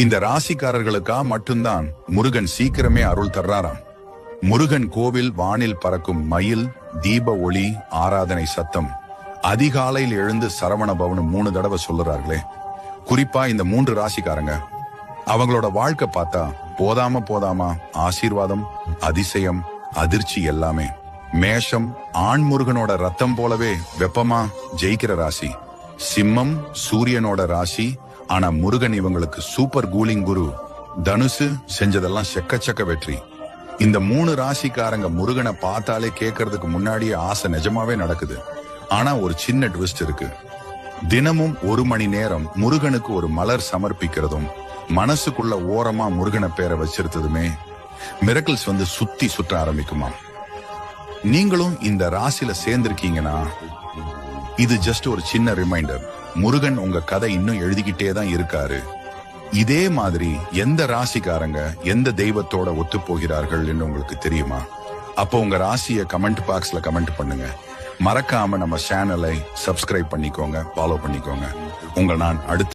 இந்த ராசிக்காரர்களுக்கா மட்டும்தான் முருகன் சீக்கிரமே அருள் தர்றாராம். முருகன் கோவில் வானில் பறக்கும் மயில், தீப ஒளி, ஆராதனை சத்தம், அதிகாலையில் எழுந்து சரவண பவனு 3 தடவை சொல்லுறார்களே. குறிப்பா இந்த 3 ராசிக்காரங்க, அவங்களோட வாழ்க்கை பார்த்தா போதாமா ஆசீர்வாதம், அதிசயம், அதிர்ச்சி எல்லாமே. மேஷம் ஆண் முருகனோட ரத்தம் போலவே வெப்பமா ஜெயிக்கிற ராசி. சிம்மம் சூரியனோட ராசி, ஆனா முருகன் இவங்களுக்கு சூப்பர் கூலிங் குரு. தனுசு செஞ்சதெல்லாம் செக்கச்சக்க வெற்றி. இந்த 3 ராசிக்காரங்க முருகனை பார்த்தாலே கேட்கறதுக்கு முன்னாடியே ஆசை நிஜமாவே நடக்குது. ஆனா ஒரு சின்ன ட்விஸ்ட் இருக்கு. தினமும் 1 மணி நேரம் முருகனுக்கு ஒரு மலர் சமர்ப்பிக்கிறதும், மனசுக்குள்ள ஓரமா முருகனை பேரை வச்சிருந்ததுமே மிரக்கிள்ஸ் வந்து சுத்த ஆரம்பிக்குமா. நீங்களும் இந்த ராசியில சேர்ந்திருக்கீங்கன்னா இது ஜஸ்ட் ஒரு சின்ன ரிமைண்டர். முருகன் உங்க கதை இன்னும் எழுதிக்கிட்டே தான் இருக்காரு. இதே மாதிரி எந்த ராசிக்காரங்க எந்த தெய்வத்தோட ஒத்து போகிறார்கள் என்று உங்களுக்கு தெரியுமா? அப்போ உங்க ராசியை கமெண்ட் பாக்ஸ்ல கமெண்ட் பண்ணுங்க. மறக்காம நம்ம சேனலை சப்ஸ்கிரைப் பண்ணிக்கோங்க, ஃபாலோ பண்ணிக்கோங்க. உங்க நான் அடுத்த